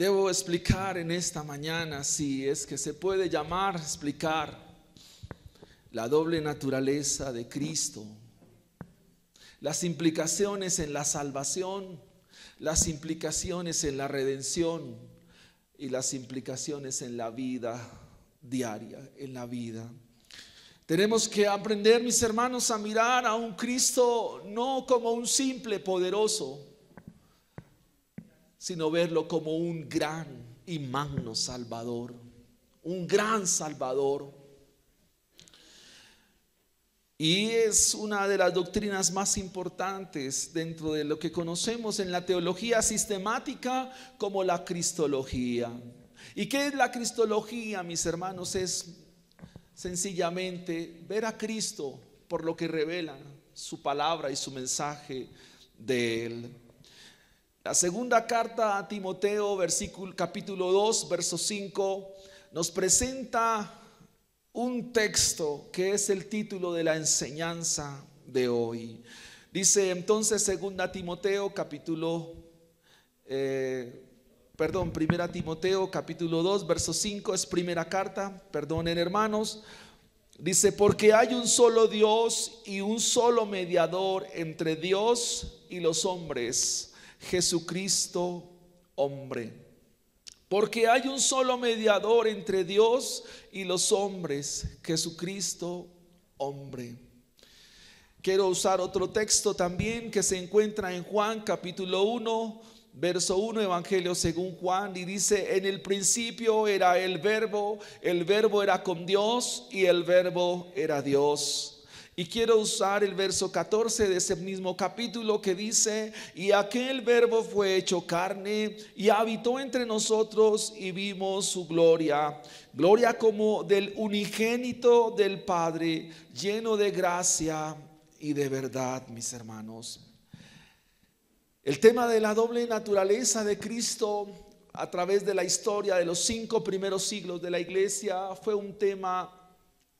Debo explicar en esta mañana, si es que se puede llamar explicar, la doble naturaleza de Cristo, las implicaciones en la salvación, las implicaciones en la redención y las implicaciones en la vida diaria, en la vida. Tenemos que aprender, mis hermanos, a mirar a un Cristo no como un simple poderoso, sino verlo como un gran y magno Salvador, un gran Salvador. Y es una de las doctrinas más importantes dentro de lo que conocemos en la teología sistemática como la cristología. ¿Y qué es la cristología, mis hermanos? Es sencillamente ver a Cristo por lo que revela su palabra y su mensaje de Él. La segunda carta a Timoteo, capítulo 2, verso 5, nos presenta un texto que es el título de la enseñanza de hoy. Dice entonces segunda Timoteo, primera Timoteo, capítulo 2, verso 5, es primera carta, perdonen hermanos. Dice, porque hay un solo Dios y un solo mediador entre Dios y los hombres, Jesucristo hombre. Porque hay un solo mediador entre Dios y los hombres, Jesucristo hombre. Quiero usar otro texto también que se encuentra en Juan capítulo 1, verso 1, Evangelio según Juan, y dice, en el principio era el verbo era con Dios y el verbo era Dios. Y quiero usar el verso 14 de ese mismo capítulo que dice, y aquel verbo fue hecho carne y habitó entre nosotros y vimos su gloria, gloria como del unigénito del Padre, lleno de gracia y de verdad, mis hermanos. El tema de la doble naturaleza de Cristo a través de la historia de los 5 primeros siglos de la iglesia fue un tema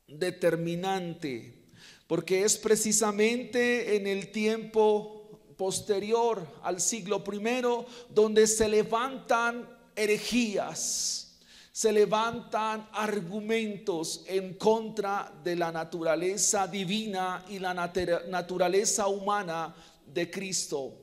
determinante, porque es precisamente en el tiempo posterior al siglo I donde se levantan herejías, se levantan argumentos en contra de la naturaleza divina y la naturaleza humana de Cristo.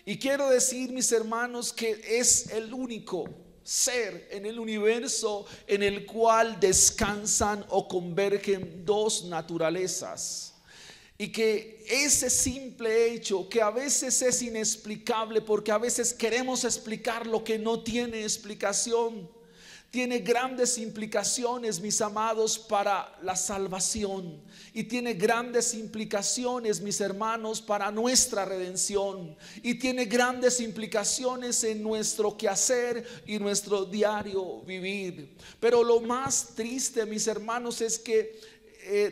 Y quiero decir, mis hermanos, que es el único ser en el universo en el cual descansan o convergen dos naturalezas, y que ese simple hecho, que a veces es inexplicable porque a veces queremos explicar lo que no tiene explicación, tiene grandes implicaciones, mis amados, para la salvación, y tiene grandes implicaciones, mis hermanos, para nuestra redención, y tiene grandes implicaciones en nuestro quehacer y nuestro diario vivir. Pero lo más triste, mis hermanos, es que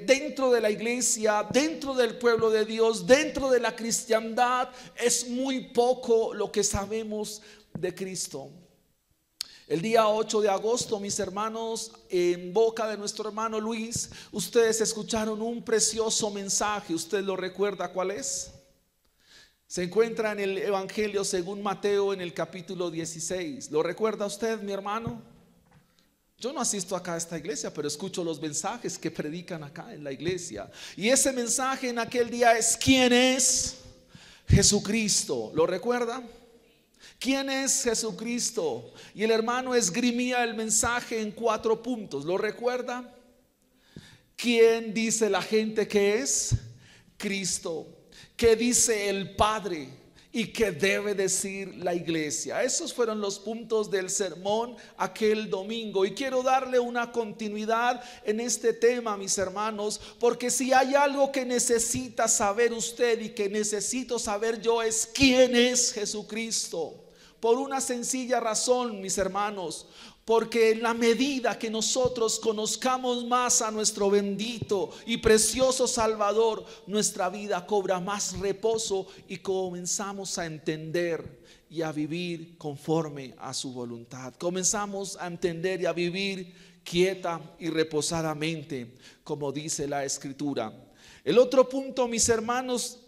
dentro de la iglesia, dentro del pueblo de Dios, dentro de la cristiandad, es muy poco lo que sabemos de Cristo. El día 8 de agosto, mis hermanos, en boca de nuestro hermano Luis, ustedes escucharon un precioso mensaje. ¿Usted lo recuerda cuál es? Se encuentra en el Evangelio según Mateo en el capítulo 16. ¿Lo recuerda usted, mi hermano? Yo no asisto acá a esta iglesia, pero escucho los mensajes que predican acá en la iglesia. Y ese mensaje en aquel día es: ¿quién es Jesucristo? ¿Lo recuerda? ¿Quién es Jesucristo? Y el hermano esgrimía el mensaje en 4 puntos. ¿Lo recuerda? ¿Quién dice la gente que es? Cristo. ¿Qué dice el Padre? ¿Y qué debe decir la iglesia? Esos fueron los puntos del sermón aquel domingo. Y quiero darle una continuidad en este tema, mis hermanos, porque si hay algo que necesita saber usted y que necesito saber yo, es quién es Jesucristo. Por una sencilla razón, mis hermanos, porque en la medida que nosotros conozcamos más a nuestro bendito y precioso Salvador, nuestra vida cobra más reposo y comenzamos a entender y a vivir conforme a su voluntad. Comenzamos a entender y a vivir quieta y reposadamente, como dice la Escritura. El otro punto, mis hermanos,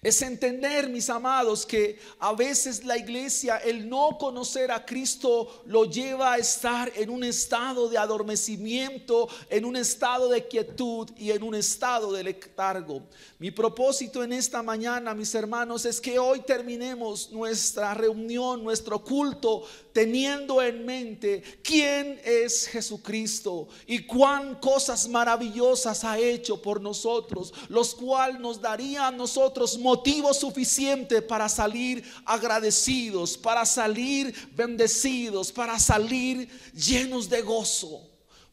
Es entender, mis amados, que a veces la iglesia, el no conocer a Cristo, lo lleva a estar en un estado de adormecimiento, en un estado de quietud y en un estado de letargo. Mi propósito en esta mañana, mis hermanos, es que hoy terminemos nuestra reunión, nuestro culto, teniendo en mente quién es Jesucristo y cuán cosas maravillosas ha hecho por nosotros, los cuales nos daría a nosotros motivo suficiente para salir agradecidos, para salir bendecidos, para salir llenos de gozo.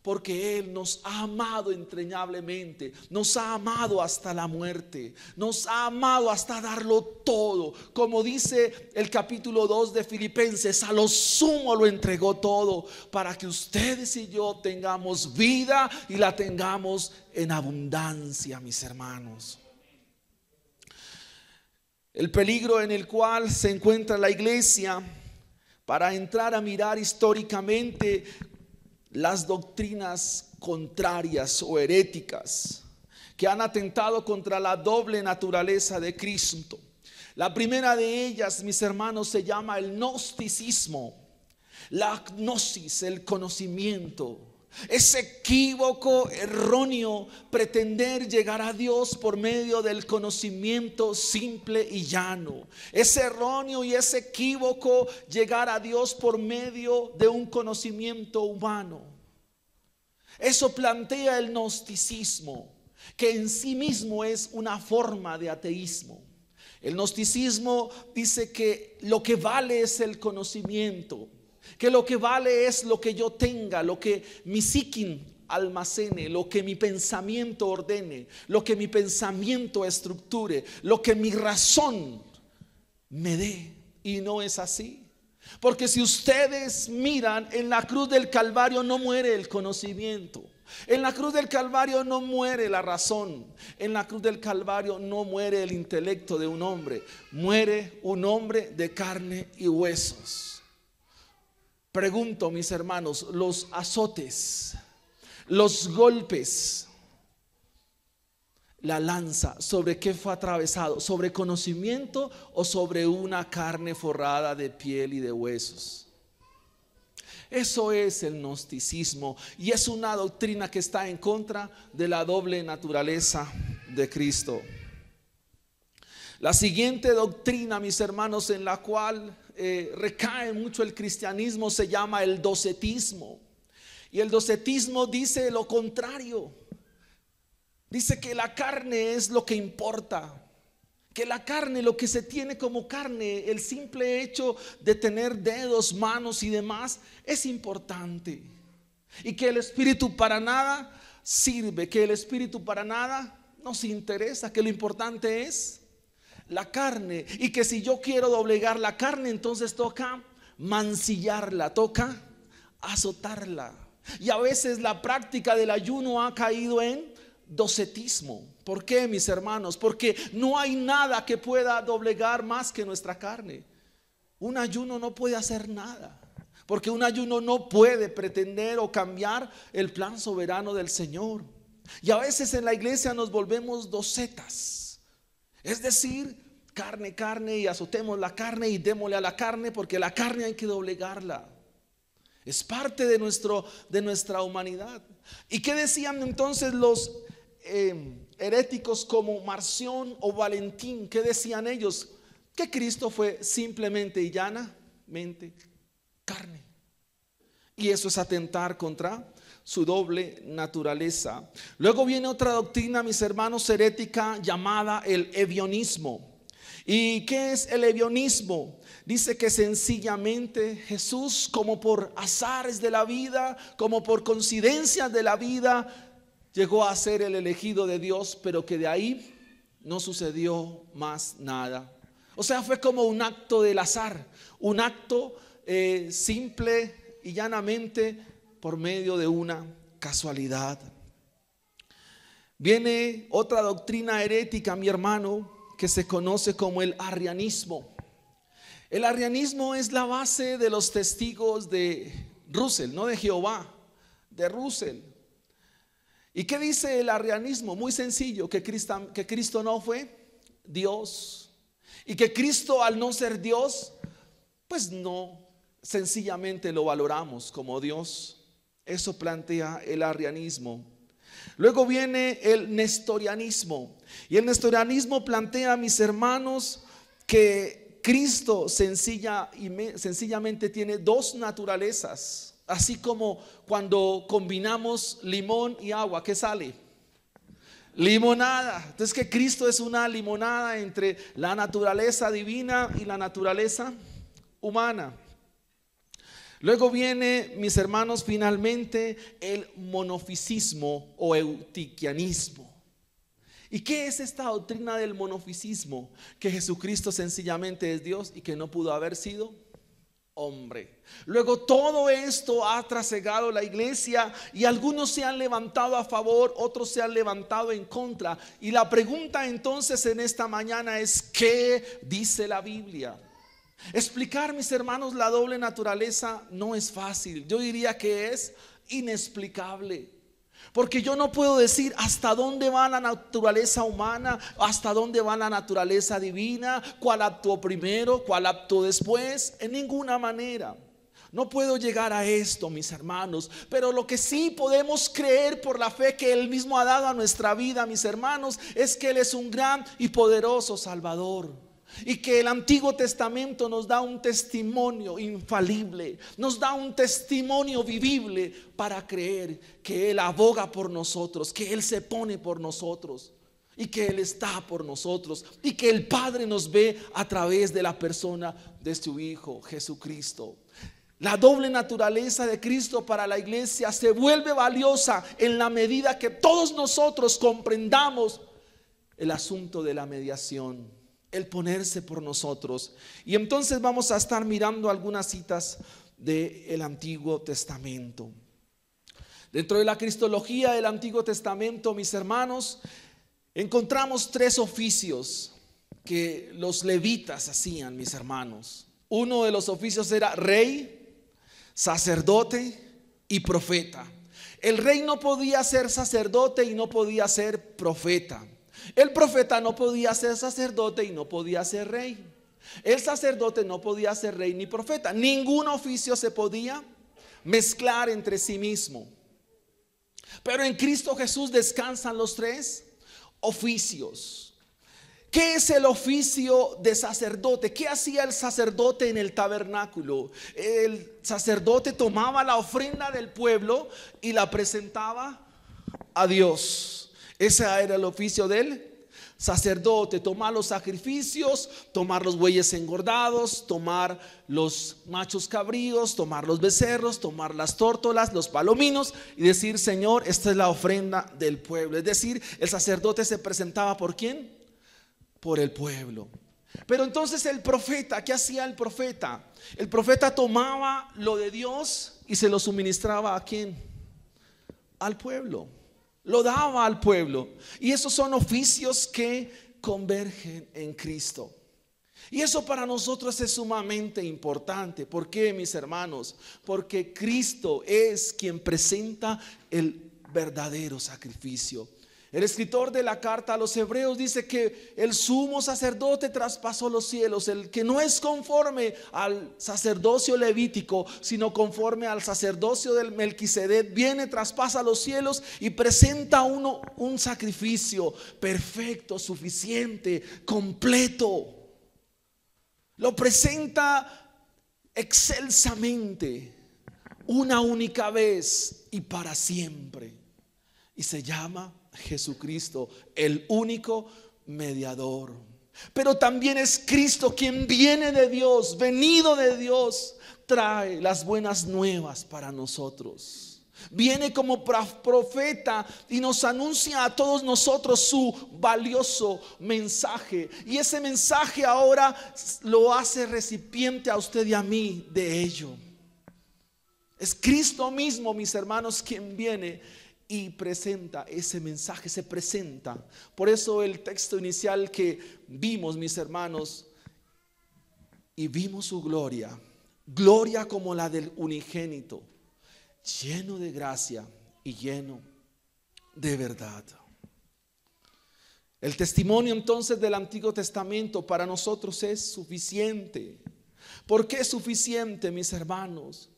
Porque Él nos ha amado entrañablemente, nos ha amado hasta la muerte, nos ha amado hasta darlo todo. Como dice el capítulo 2 de Filipenses, a lo sumo lo entregó todo para que ustedes y yo tengamos vida y la tengamos en abundancia, mis hermanos. El peligro en el cual se encuentra la iglesia para entrar a mirar históricamente las doctrinas contrarias o heréticas que han atentado contra la doble naturaleza de Cristo. La primera de ellas, mis hermanos, se llama el gnosticismo. La gnosis, el conocimiento. Es equívoco, erróneo pretender llegar a Dios por medio del conocimiento simple y llano. Es erróneo y es equívoco llegar a Dios por medio de un conocimiento humano. Eso plantea el gnosticismo, que en sí mismo es una forma de ateísmo. El gnosticismo dice que lo que vale es el conocimiento, que lo que vale es lo que yo tenga, lo que mi psiquín almacene, lo que mi pensamiento ordene, lo que mi pensamiento estructure, lo que mi razón me dé. Y no es así. Porque si ustedes miran, en la cruz del Calvario no muere el conocimiento. En la cruz del Calvario no muere la razón. En la cruz del Calvario no muere el intelecto de un hombre. Muere un hombre de carne y huesos. Pregunto, mis hermanos, los azotes, los golpes, la lanza, ¿sobre qué fue atravesado? ¿Sobre conocimiento o sobre una carne forrada de piel y de huesos? Eso es el gnosticismo y es una doctrina que está en contra de la doble naturaleza de Cristo. La siguiente doctrina, mis hermanos, en la cual recae mucho el cristianismo se llama el docetismo. Y el docetismo dice lo contrario. Dice que la carne es lo que importa, que la carne, lo que se tiene como carne, el simple hecho de tener dedos, manos y demás es importante, y que el espíritu para nada sirve, que el espíritu para nada nos interesa, que lo importante es la carne, y que si yo quiero doblegar la carne, entonces toca mancillarla, toca azotarla. Y a veces la práctica del ayuno ha caído en docetismo. ¿Por qué, mis hermanos? Porque no hay nada que pueda doblegar más que nuestra carne. Un ayuno no puede hacer nada, porque un ayuno no puede pretender o cambiar el plan soberano del Señor. Y a veces en la iglesia nos volvemos docetas, es decir, carne y azotemos la carne y démosle a la carne, porque la carne hay que doblegarla. Es parte de nuestra humanidad. ¿Y qué decían entonces los heréticos como Marción o Valentín? ¿Qué decían ellos? Que Cristo fue simplemente y llanamente carne. Y eso es atentar contra su doble naturaleza. Luego viene otra doctrina, mis hermanos, herética llamada el ebionismo. ¿Y qué es el ebionismo? Dice que sencillamente Jesús, como por azares de la vida, como por coincidencias de la vida, llegó a ser el elegido de Dios, pero que de ahí no sucedió más nada. O sea, fue como un acto del azar, un acto simple y llanamente por medio de una casualidad. Viene otra doctrina herética, mi hermano, que se conoce como el arrianismo. El arrianismo es la base de los testigos de Russell, no de Jehová, de Russell. ¿Y qué dice el arrianismo? Muy sencillo, que Cristo no fue Dios, y que Cristo, al no ser Dios, pues no sencillamente lo valoramos como Dios. Eso plantea el arrianismo. Luego viene el nestorianismo, y el nestorianismo plantea, mis hermanos, que Cristo sencillamente tiene dos naturalezas. Así como cuando combinamos limón y agua, ¿qué sale? Limonada. Entonces, que Cristo es una limonada entre la naturaleza divina y la naturaleza humana. Luego viene, mis hermanos, finalmente el monofisismo o eutiquianismo. ¿Y qué es esta doctrina del monofisismo? Que Jesucristo sencillamente es Dios y que no pudo haber sido hombre. Luego todo esto ha trasegado la iglesia, y algunos se han levantado a favor, otros se han levantado en contra. Y la pregunta entonces en esta mañana es: ¿qué dice la Biblia? Explicar, mis hermanos, la doble naturaleza no es fácil. Yo diría que es inexplicable, porque yo no puedo decir hasta dónde va la naturaleza humana, hasta dónde va la naturaleza divina, cuál actuó primero, cuál actuó después. En ninguna manera. No puedo llegar a esto, mis hermanos. Pero lo que sí podemos creer por la fe que Él mismo ha dado a nuestra vida, mis hermanos, es que Él es un gran y poderoso Salvador. Y que el Antiguo Testamento nos da un testimonio infalible, nos da un testimonio vivible para creer que Él aboga por nosotros, que Él se pone por nosotros, y que Él está por nosotros, y que el Padre nos ve a través de la persona de su Hijo Jesucristo. La doble naturaleza de Cristo para la iglesia se vuelve valiosa en la medida que todos nosotros comprendamos el asunto de la mediación, el ponerse por nosotros. Y entonces vamos a estar mirando algunas citas del Antiguo Testamento. Dentro de la cristología del Antiguo Testamento, mis hermanos, encontramos tres oficios que los levitas hacían, mis hermanos. Uno de los oficios era rey, sacerdote y profeta. El rey no podía ser sacerdote y no podía ser profeta. El profeta no podía ser sacerdote y no podía ser rey. El sacerdote no podía ser rey ni profeta. Ningún oficio se podía mezclar entre sí mismo. Pero en Cristo Jesús descansan los tres oficios. ¿Qué es el oficio de sacerdote? ¿Qué hacía el sacerdote en el tabernáculo? El sacerdote tomaba la ofrenda del pueblo y la presentaba a Dios. Ese era el oficio del sacerdote: tomar los sacrificios, tomar los bueyes engordados, tomar los machos cabríos, tomar los becerros, tomar las tórtolas, los palominos, y decir: Señor, esta es la ofrenda del pueblo. Es decir, el sacerdote se presentaba ¿por quién? Por el pueblo. Pero entonces el profeta, ¿qué hacía el profeta? El profeta tomaba lo de Dios y se lo suministraba ¿a quién? Al pueblo. Lo daba al pueblo. Y esos son oficios que convergen en Cristo. Y eso para nosotros es sumamente importante. ¿Por qué, mis hermanos? Porque Cristo es quien presenta el verdadero sacrificio. El escritor de la carta a los Hebreos dice que el sumo sacerdote traspasó los cielos, el que no es conforme al sacerdocio levítico, sino conforme al sacerdocio del Melquisedec, viene, traspasa los cielos y presenta un sacrificio perfecto, suficiente, completo. Lo presenta excelsamente, una única vez y para siempre, y se llama Jesucristo, el único mediador. Pero también es Cristo quien viene de Dios, venido de Dios, trae las buenas nuevas para nosotros. Viene como profeta y nos anuncia a todos nosotros su valioso mensaje. Y ese mensaje ahora lo hace recipiente a usted y a mí de ello. Es Cristo mismo, mis hermanos, quien viene y presenta ese mensaje, se presenta. Por eso el texto inicial que vimos, mis hermanos, y vimos su gloria, gloria como la del unigénito, lleno de gracia y lleno de verdad. El testimonio entonces del Antiguo Testamento para nosotros es suficiente. ¿Por qué es suficiente, mis hermanos?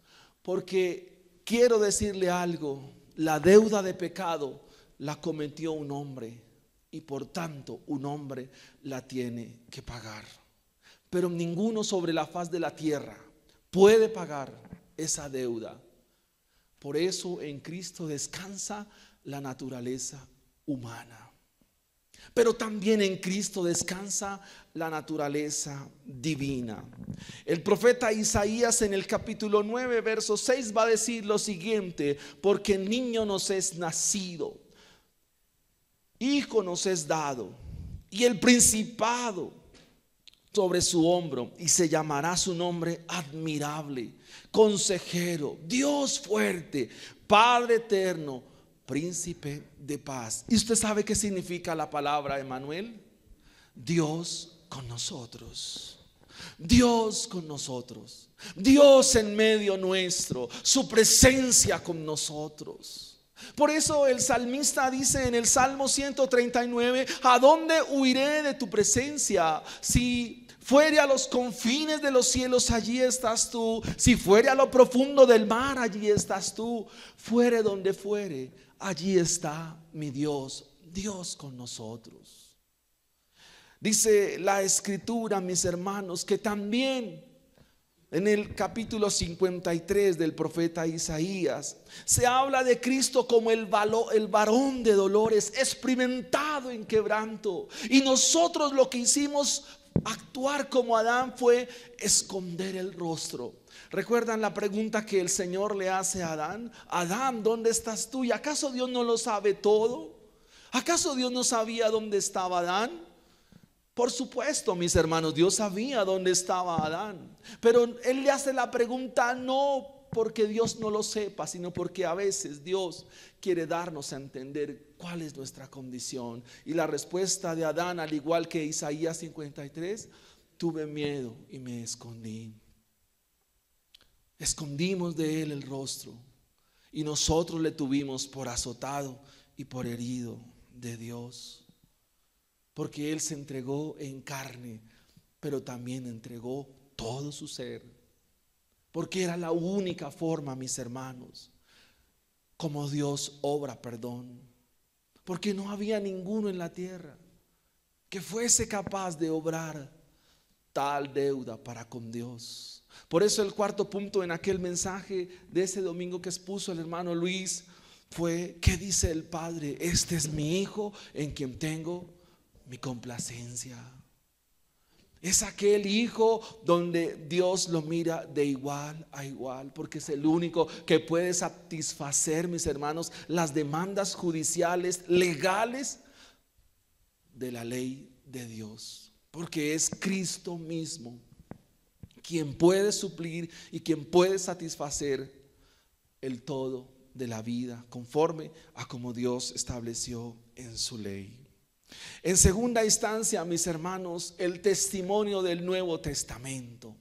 Porque quiero decirle algo: la deuda de pecado la cometió un hombre y por tanto un hombre la tiene que pagar. Pero ninguno sobre la faz de la tierra puede pagar esa deuda. Por eso en Cristo descansa la naturaleza humana. Pero también en Cristo descansa la naturaleza divina. El profeta Isaías en el capítulo 9, verso 6 va a decir lo siguiente: porque niño nos es nacido, hijo nos es dado, y el principado sobre su hombro, y se llamará su nombre admirable, consejero, Dios fuerte, Padre eterno, príncipe de paz. ¿Y usted sabe qué significa la palabra Emmanuel? Dios con nosotros. Dios con nosotros. Dios en medio nuestro. Su presencia con nosotros. Por eso el salmista dice en el Salmo 139: ¿a dónde huiré de tu presencia? Si fuere a los confines de los cielos, allí estás tú. Si fuere a lo profundo del mar, allí estás tú. Fuere donde fuere, allí está mi Dios. Dios con nosotros. Dice la Escritura, mis hermanos, que también en el capítulo 53 del profeta Isaías se habla de Cristo como el varón de dolores, experimentado en quebranto. Y nosotros lo que hicimos, actuar como Adán, fue esconder el rostro. ¿Recuerdan la pregunta que el Señor le hace a Adán? Adán, ¿dónde estás tú? ¿Y acaso Dios no lo sabe todo? ¿Acaso Dios no sabía dónde estaba Adán? Por supuesto, mis hermanos, Dios sabía dónde estaba Adán. Pero Él le hace la pregunta no porque Dios no lo sepa, sino porque a veces Dios quiere darnos a entender cuál es nuestra condición. Y la respuesta de Adán, al igual que Isaías 53: tuve miedo y me escondí. Escondimos de Él el rostro, y nosotros le tuvimos por azotado y por herido de Dios. Porque Él se entregó en carne, pero también entregó todo su ser. Porque era la única forma, mis hermanos, como Dios obra perdón. Porque no había ninguno en la tierra que fuese capaz de obrar tal deuda para con Dios. Por eso el cuarto punto en aquel mensaje de ese domingo que expuso el hermano Luis fue: ¿qué dice el Padre? Este es mi Hijo en quien tengo mi complacencia. Es aquel hijo donde Dios lo mira de igual a igual, porque es el único que puede satisfacer, mis hermanos, las demandas judiciales, legales de la ley de Dios. Porque es Cristo mismo quien puede suplir y quien puede satisfacer el todo de la vida, conforme a como Dios estableció en su ley. En segunda instancia, mis hermanos, el testimonio del Nuevo Testamento.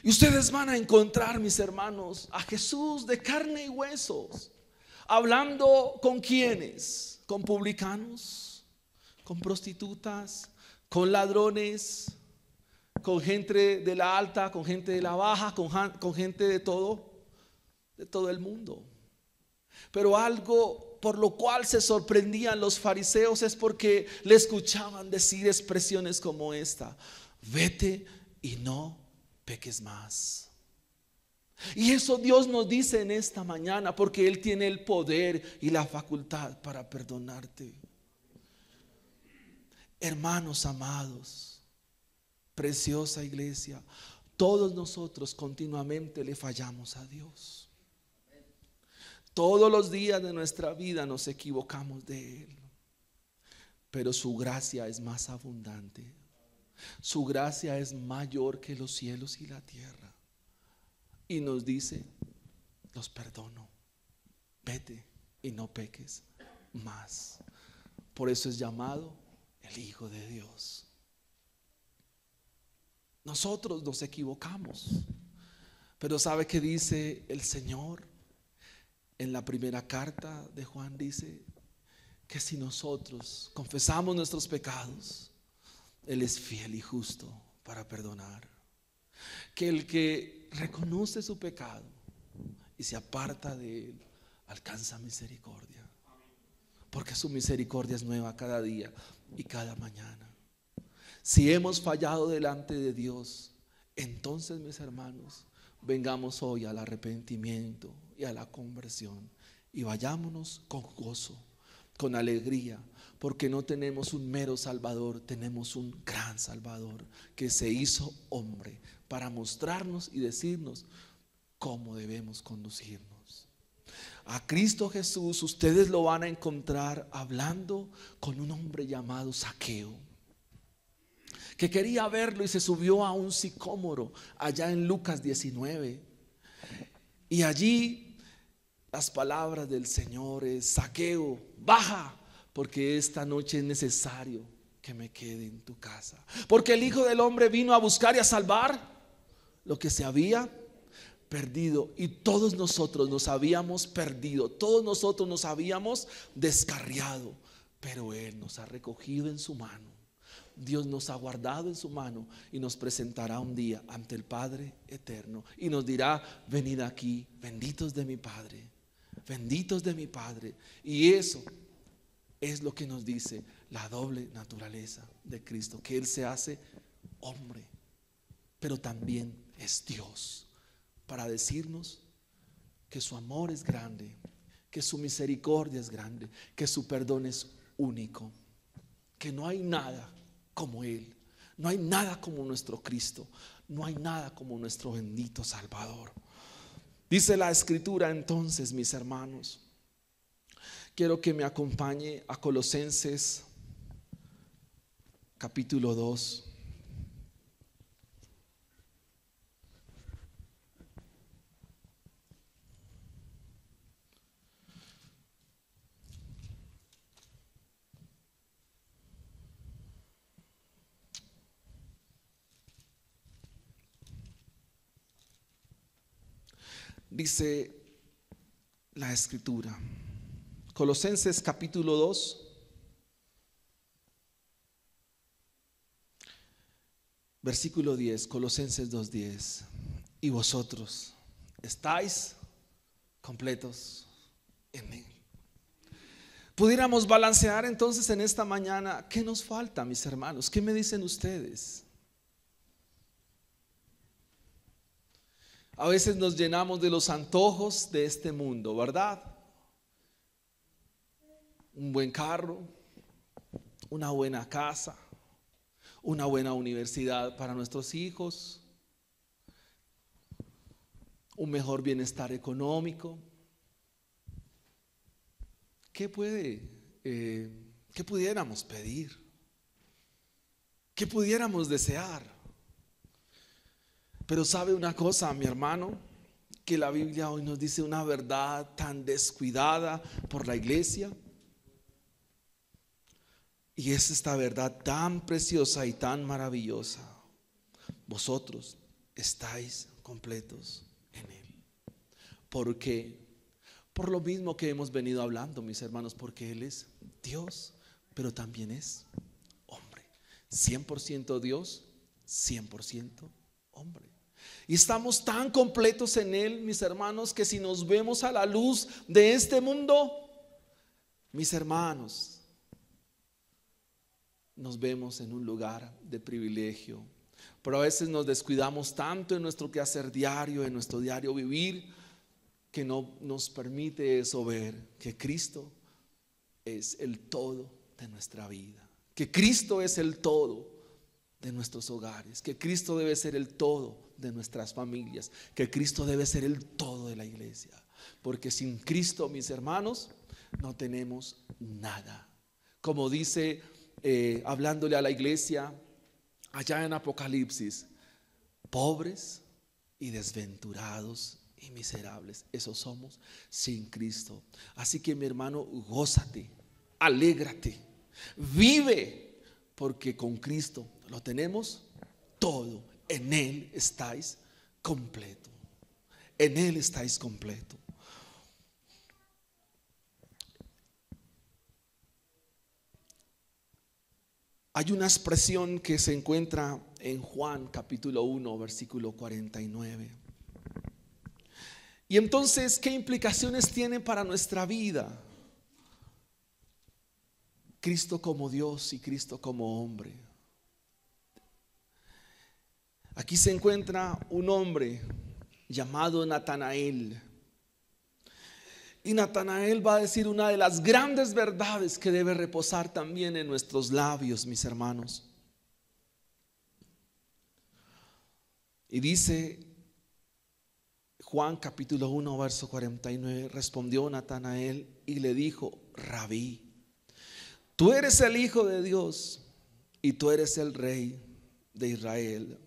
Y ustedes van a encontrar, mis hermanos, a Jesús de carne y huesos, hablando con quienes, con publicanos, con prostitutas, con ladrones, con gente de la alta, con gente de la baja, con gente de todo el mundo. Pero algo por lo cual se sorprendían los fariseos es porque le escuchaban decir expresiones como esta: vete y no peques más. Y eso Dios nos dice en esta mañana, porque Él tiene el poder y la facultad para perdonarte. Hermanos amados, preciosa iglesia, todos nosotros continuamente le fallamos a Dios. Todos los días de nuestra vida nos equivocamos de Él, pero su gracia es más abundante. Su gracia es mayor que los cielos y la tierra. Y nos dice: los perdono, vete y no peques más. Por eso es llamado el Hijo de Dios. Nosotros nos equivocamos, pero ¿sabe qué dice el Señor? En la primera carta de Juan dice que si nosotros confesamos nuestros pecados, Él es fiel y justo para perdonar. Que el que reconoce su pecado y se aparta de él, alcanza misericordia. Porque su misericordia es nueva cada día y cada mañana. Si hemos fallado delante de Dios, entonces, mis hermanos, vengamos hoy al arrepentimiento y a la conversión. Y vayámonos con gozo, con alegría, porque no tenemos un mero Salvador, tenemos un gran Salvador que se hizo hombre para mostrarnos y decirnos cómo debemos conducirnos. A Cristo Jesús ustedes lo van a encontrar hablando con un hombre llamado Zaqueo, que quería verlo y se subió a un sicómoro allá en Lucas 19. Y allí las palabras del Señor es: Zaqueo, baja, porque esta noche es necesario que me quede en tu casa. Porque el Hijo del Hombre vino a buscar y a salvar lo que se había perdido. Y todos nosotros nos habíamos perdido, todos nosotros nos habíamos descarriado, pero Él nos ha recogido en su mano. Dios nos ha guardado en su mano y nos presentará un día ante el Padre eterno y nos dirá: venid aquí, benditos de mi Padre, benditos de mi Padre. Y eso es lo que nos dice la doble naturaleza de Cristo, que Él se hace hombre, pero también es Dios, para decirnos que su amor es grande, que su misericordia es grande, que su perdón es único, que no hay nada como Él, no hay nada como nuestro Cristo, no hay nada como nuestro bendito Salvador. Dice la Escritura entonces, mis hermanos, quiero que me acompañe a Colosenses capítulo 2. Dice la Escritura, Colosenses capítulo 2, versículo 10, Colosenses 2:10. Y vosotros estáis completos en Él. Pudiéramos balancear entonces en esta mañana: ¿qué nos falta, mis hermanos? ¿Qué me dicen ustedes? A veces nos llenamos de los antojos de este mundo, ¿verdad? Un buen carro, una buena casa, una buena universidad para nuestros hijos, un mejor bienestar económico. ¿Qué pudiéramos pedir? ¿Qué pudiéramos desear? Pero sabe una cosa, mi hermano, que la Biblia hoy nos dice una verdad tan descuidada por la iglesia. Y es esta verdad tan preciosa y tan maravillosa: vosotros estáis completos en Él. ¿Por qué? Por lo mismo que hemos venido hablando, mis hermanos, porque Él es Dios, pero también es hombre. 100% Dios, 100% hombre. Y estamos tan completos en Él, mis hermanos, que si nos vemos a la luz de este mundo, mis hermanos, nos vemos en un lugar de privilegio. Pero a veces nos descuidamos tanto en nuestro quehacer diario, en nuestro diario vivir, que no nos permite eso ver que Cristo es el todo de nuestra vida, que Cristo es el todo de nuestros hogares, que Cristo debe ser el todo de nuestras familias, que Cristo debe ser el todo de la iglesia, porque sin Cristo, mis hermanos, no tenemos nada. Como dice hablándole a la iglesia allá en Apocalipsis: pobres y desventurados y miserables, esos somos sin Cristo. Así que, mi hermano, gózate, alégrate, vive, porque con Cristo lo tenemos todo. En Él estáis completo. En Él estáis completo. Hay una expresión que se encuentra en Juan capítulo 1, versículo 49. Y entonces, ¿qué implicaciones tiene para nuestra vida Cristo como Dios y Cristo como hombre? Aquí se encuentra un hombre llamado Natanael. Y Natanael va a decir una de las grandes verdades que debe reposar también en nuestros labios, mis hermanos. Y dice Juan capítulo 1, verso 49, respondió Natanael y le dijo: Rabí, tú eres el Hijo de Dios y tú eres el Rey de Israel.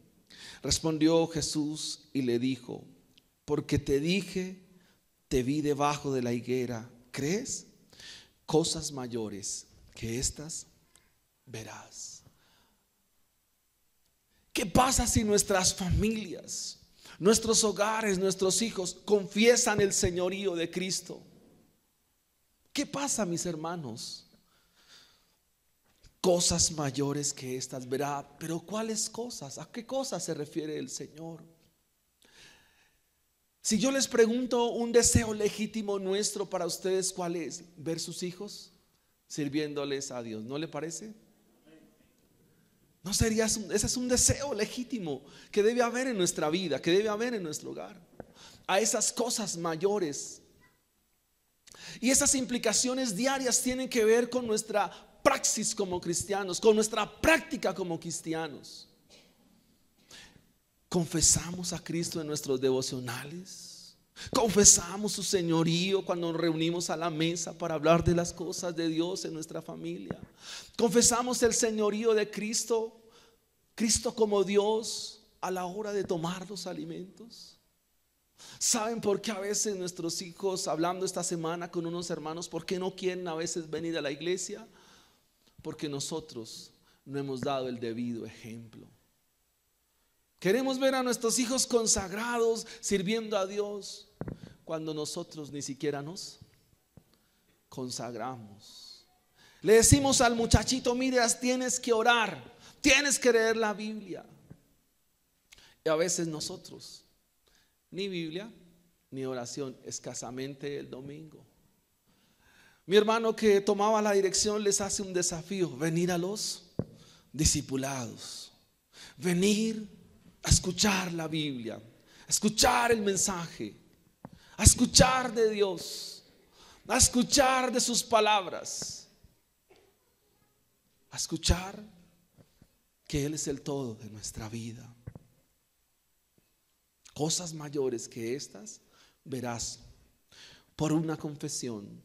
Respondió Jesús y le dijo: porque te dije, te vi debajo de la higuera, ¿crees? Cosas mayores que estas verás. ¿Qué pasa si nuestras familias, nuestros hogares, nuestros hijos confiesan el señorío de Cristo? ¿Qué pasa, mis hermanos? Cosas mayores que estas verá. Pero ¿cuáles cosas? ¿A qué cosas se refiere el Señor? Si yo les pregunto un deseo legítimo nuestro para ustedes, ¿cuál es? Ver sus hijos sirviéndoles a Dios, ¿no le parece? ¿No sería ese es un deseo legítimo que debe haber en nuestra vida, que debe haber en nuestro hogar? A esas cosas mayores. Y esas implicaciones diarias tienen que ver con nuestra praxis como cristianos, con nuestra práctica como cristianos. Confesamos a Cristo en nuestros devocionales. Confesamos su señorío cuando nos reunimos a la mesa para hablar de las cosas de Dios en nuestra familia. Confesamos el señorío de Cristo, Cristo como Dios a la hora de tomar los alimentos. ¿Saben por qué a veces nuestros hijos, hablando esta semana con unos hermanos, por qué no quieren a veces venir a la iglesia? Porque nosotros no hemos dado el debido ejemplo. Queremos ver a nuestros hijos consagrados, sirviendo a Dios, cuando nosotros ni siquiera nos consagramos. Le decimos al muchachito: mire, tienes que orar, tienes que leer la Biblia. Y a veces nosotros, ni Biblia, ni oración, escasamente el domingo. Mi hermano que tomaba la dirección les hace un desafío: venir a los discipulados, venir a escuchar la Biblia, a escuchar el mensaje, a escuchar de Dios, a escuchar de sus palabras, a escuchar que Él es el todo de nuestra vida. Cosas mayores que estas verás por una confesión.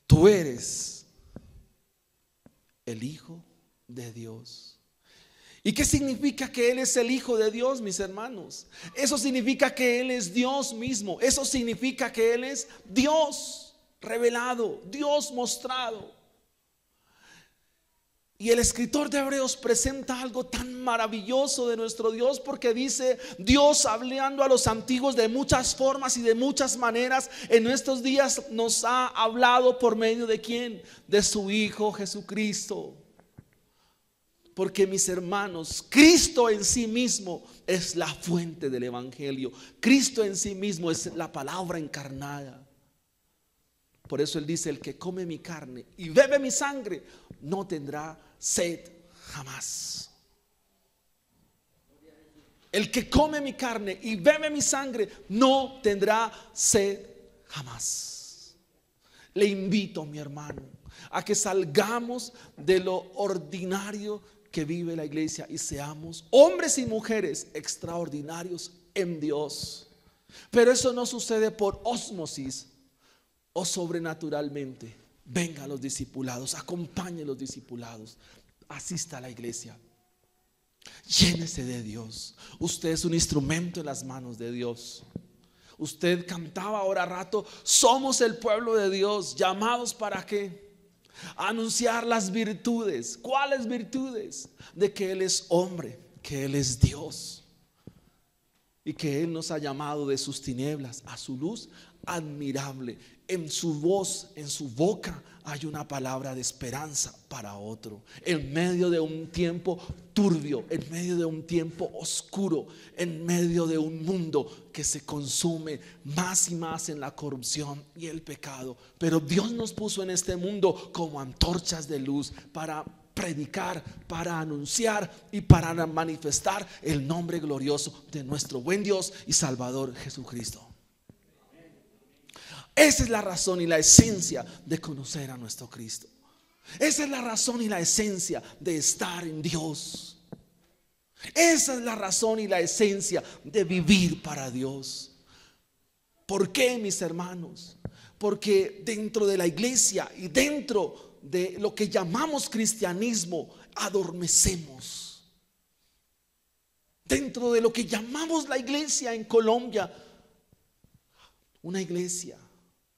Tú eres el Hijo de Dios. ¿Y qué significa que Él es el Hijo de Dios, mis hermanos? Eso significa que Él es Dios mismo. Eso significa que Él es Dios revelado, Dios mostrado. Y el escritor de Hebreos presenta algo tan maravilloso de nuestro Dios, porque dice: Dios, hablando a los antiguos de muchas formas y de muchas maneras, en estos días nos ha hablado por medio de ¿quién? De su Hijo Jesucristo. Porque, mis hermanos, Cristo en sí mismo es la fuente del evangelio. Cristo en sí mismo es la palabra encarnada. Por eso Él dice: el que come mi carne y bebe mi sangre no tendrá sed jamás. El que come mi carne y bebe mi sangre no tendrá sed jamás. Le invito, mi hermano, a que salgamos de lo ordinario que vive la iglesia y seamos hombres y mujeres extraordinarios en Dios. Pero eso no sucede por ósmosis o sobrenaturalmente. Venga a los discipulados, acompañe a los discipulados, asista a la iglesia, llénese de Dios. Usted es un instrumento en las manos de Dios. Usted cantaba ahora rato: somos el pueblo de Dios, llamados ¿para qué? A anunciar las virtudes. ¿Cuáles virtudes? De que Él es hombre, que Él es Dios. y que Él nos ha llamado de sus tinieblas a su luz admirable. En su voz, en su boca hay una palabra de esperanza para otro. En medio de un tiempo turbio, en medio de un tiempo oscuro, en medio de un mundo que se consume más y más en la corrupción y el pecado. Pero Dios nos puso en este mundo como antorchas de luz para predicar, para anunciar y para manifestar el nombre glorioso de nuestro buen Dios y Salvador Jesucristo. Esa es la razón y la esencia de conocer a nuestro Cristo. Esa es la razón y la esencia de estar en Dios. Esa es la razón y la esencia de vivir para Dios. ¿Por qué, mis hermanos? Porque dentro de la iglesia y dentro de lo que llamamos cristianismo, adormecemos. Dentro de lo que llamamos la iglesia en Colombia, una iglesia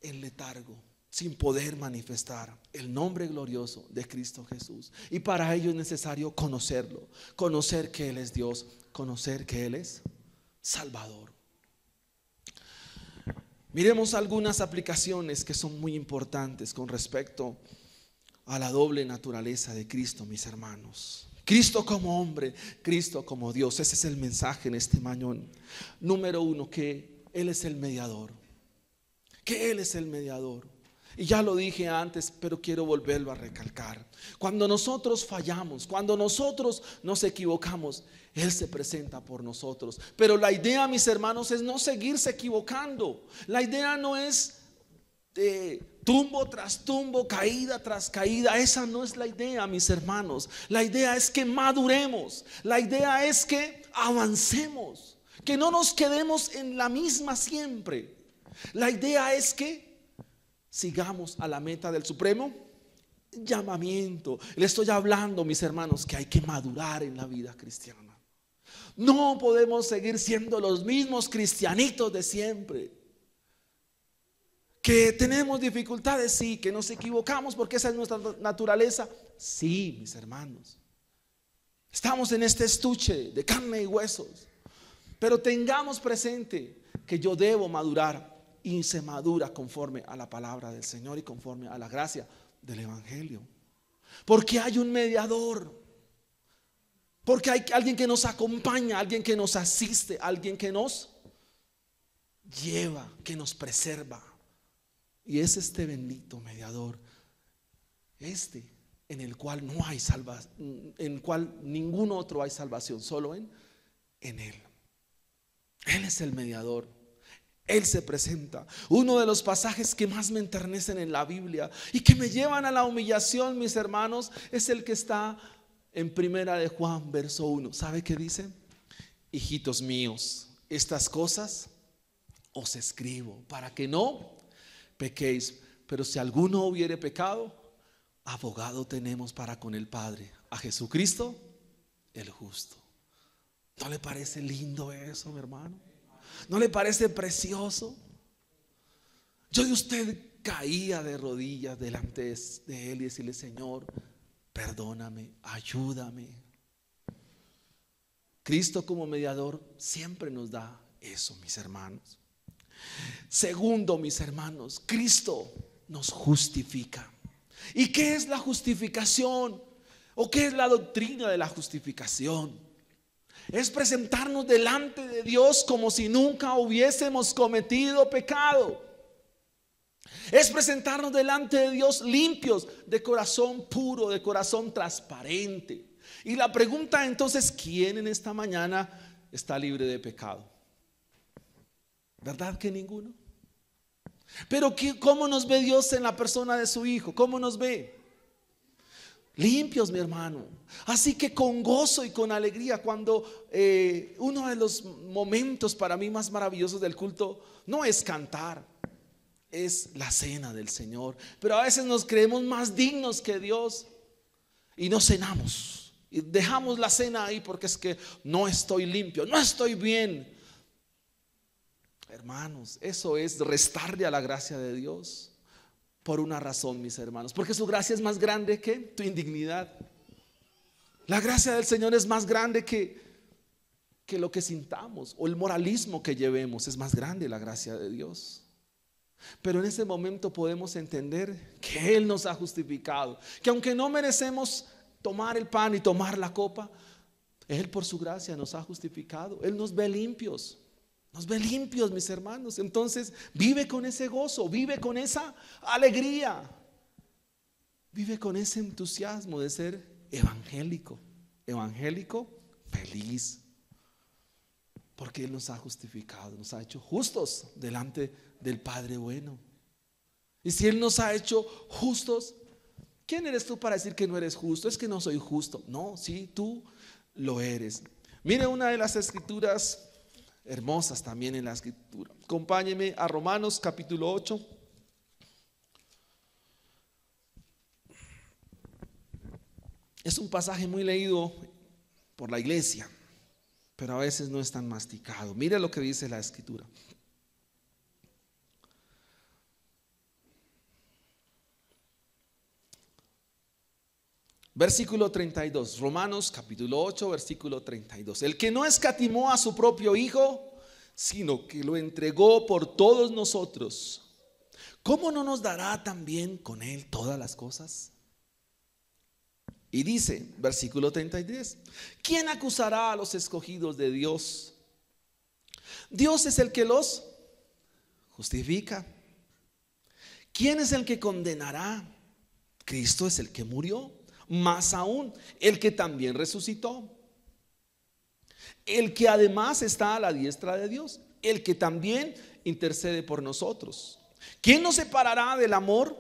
en letargo, sin poder manifestar el nombre glorioso de Cristo Jesús. Y para ello es necesario conocerlo, conocer que Él es Dios, conocer que Él es Salvador. Miremos algunas aplicaciones que son muy importantes con respecto a la doble naturaleza de Cristo, mis hermanos. Cristo como hombre, Cristo como Dios. Ese es el mensaje en este mañana. Número uno, que Él es el mediador. Que Él es el mediador. Y ya lo dije antes, pero quiero volverlo a recalcar. Cuando nosotros fallamos, cuando nosotros nos equivocamos, Él se presenta por nosotros. Pero la idea, mis hermanos, es no seguirse equivocando. La idea no es tumbo tras tumbo, caída tras caída. Esa no es la idea, mis hermanos. La idea es que maduremos. La idea es que avancemos, que no nos quedemos en la misma siempre. La idea es que sigamos a la meta del supremo llamamiento. Le estoy hablando, mis hermanos, que hay que madurar en la vida cristiana. No podemos seguir siendo los mismos cristianitos de siempre. Que tenemos dificultades, sí. Que nos equivocamos porque esa es nuestra naturaleza, sí, mis hermanos. Estamos en este estuche de carne y huesos. Pero tengamos presente que yo debo madurar. Y se madura conforme a la palabra del Señor y conforme a la gracia del Evangelio. Porque hay un mediador. Porque hay alguien que nos acompaña, alguien que nos asiste, alguien que nos lleva, que nos preserva. Y es este bendito mediador, en el cual no hay salvación, en el cual ningún otro hay salvación, solo en Él. Él es el mediador. Él se presenta. Uno de los pasajes que más me enternecen en la Biblia y que me llevan a la humillación, mis hermanos, es el que está en Primera de Juan, verso 1. ¿Sabe qué dice? Hijitos míos, estas cosas os escribo para que no pequéis. Pero si alguno hubiere pecado, abogado tenemos para con el Padre, a Jesucristo el justo. ¿No le parece lindo eso, mi hermano? ¿No le parece precioso? Yo de usted caía de rodillas delante de Él y decirle: Señor, perdóname, ayúdame. Cristo como mediador siempre nos da eso, mis hermanos. Segundo, mis hermanos, Cristo nos justifica. ¿Y qué es la justificación? ¿O qué es la doctrina de la justificación? Es presentarnos delante de Dios como si nunca hubiésemos cometido pecado. Es presentarnos delante de Dios limpios, de corazón puro, de corazón transparente. Y la pregunta entonces: ¿quién en esta mañana está libre de pecado? ¿Verdad que ninguno? Pero ¿cómo nos ve Dios en la persona de su Hijo? ¿Cómo nos ve? Limpios, mi hermano. Así que con gozo y con alegría, cuando uno de los momentos para mí más maravillosos del culto no es cantar, es la cena del Señor. Pero a veces nos creemos más dignos que Dios y no cenamos y dejamos la cena ahí porque es que no estoy limpio, no estoy bien. Hermanos, eso es restarle a la gracia de Dios. Por una razón, mis hermanos, porque su gracia es más grande que tu indignidad. La gracia del Señor es más grande que que lo que sintamos o el moralismo que llevemos. Es más grande la gracia de Dios. Pero en ese momento podemos entender que Él nos ha justificado, que aunque no merecemos tomar el pan y tomar la copa, Él por su gracia nos ha justificado. Él nos ve limpios, mis hermanos. Entonces vive con ese gozo, vive con esa alegría, vive con ese entusiasmo de ser evangélico feliz, porque Él nos ha justificado, nos ha hecho justos delante del Padre bueno. Y si Él nos ha hecho justos, ¿quién eres tú para decir que no eres justo? Es que no soy justo. No, sí, tú lo eres. Mire una de las escrituras hermosas también en la escritura. Acompáñeme a Romanos capítulo 8. Es un pasaje muy leído por la iglesia, pero a veces no es tan masticado. Mire lo que dice la escritura. Versículo 32, Romanos capítulo 8, versículo 32. El que no escatimó a su propio Hijo, sino que lo entregó por todos nosotros, ¿cómo no nos dará también con Él todas las cosas? Y dice, versículo 33, ¿quién acusará a los escogidos de Dios? Dios es el que los justifica. ¿Quién es el que condenará? Cristo es el que murió, más aún, el que también resucitó, el que además está a la diestra de Dios, el que también intercede por nosotros. ¿Quién nos separará del amor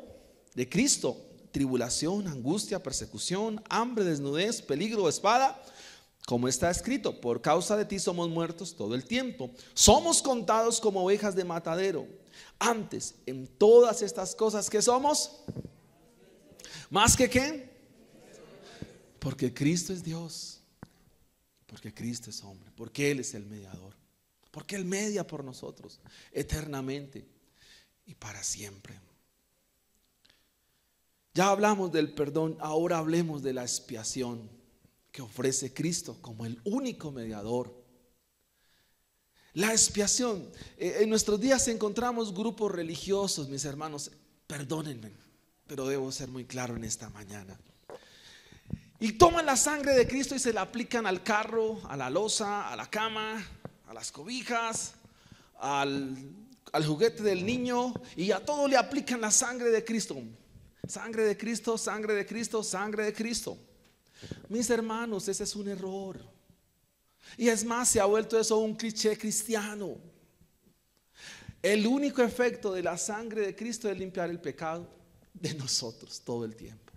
de Cristo? Tribulación, angustia, persecución, hambre, desnudez, peligro o espada. Como está escrito, por causa de ti somos muertos todo el tiempo. Somos contados como ovejas de matadero. Antes, en todas estas cosas que somos, más que qué, porque Cristo es Dios, porque Cristo es hombre, porque Él es el mediador, porque Él media por nosotros eternamente y para siempre. Ya hablamos del perdón, ahora hablemos de la expiación que ofrece Cristo como el único mediador. La expiación, en nuestros días encontramos grupos religiosos, mis hermanos, perdónenme, pero debo ser muy claro en esta mañana. Y toman la sangre de Cristo y se la aplican al carro, a la loza, a la cama, a las cobijas, al juguete del niño, y a todo le aplican la sangre de Cristo. Sangre de Cristo, sangre de Cristo, sangre de Cristo. Mis hermanos, ese es un error. Y es más, se ha vuelto eso un cliché cristiano. El único efecto de la sangre de Cristo es limpiar el pecado de nosotros todo el tiempo.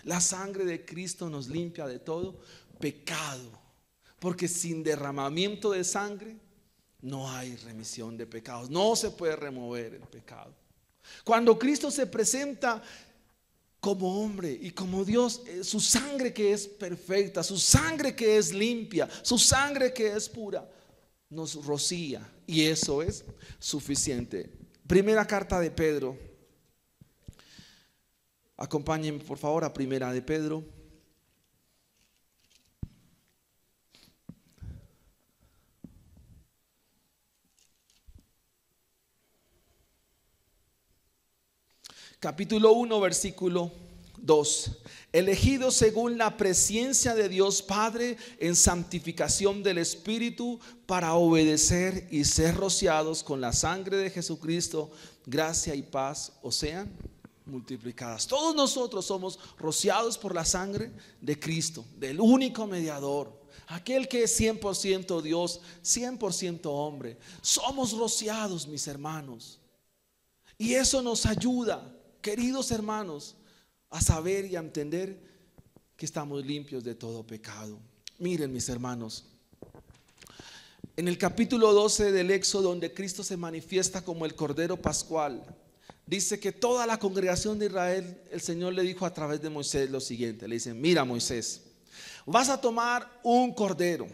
La sangre de Cristo nos limpia de todo pecado, porque sin derramamiento de sangre no hay remisión de pecados. No se puede remover el pecado. Cuando Cristo se presenta como hombre y como Dios, su sangre que es perfecta, su sangre que es limpia, su sangre que es pura, nos rocía, y eso es suficiente. Primera carta de Pedro. Acompáñenme por favor a Primera de Pedro. Capítulo 1, versículo 2. Elegidos según la presciencia de Dios Padre en santificación del Espíritu, para obedecer y ser rociados con la sangre de Jesucristo, gracia y paz os sean multiplicadas. Todos nosotros somos rociados por la sangre de Cristo, del único mediador, aquel que es 100% Dios, 100% hombre. Somos rociados, mis hermanos, y eso nos ayuda, queridos hermanos, a saber y a entender que estamos limpios de todo pecado. Miren, mis hermanos, en el capítulo 12 del Éxodo, donde Cristo se manifiesta como el Cordero Pascual, dice que toda la congregación de Israel, el Señor le dijo a través de Moisés lo siguiente. Le dicen: mira, Moisés, vas a tomar un cordero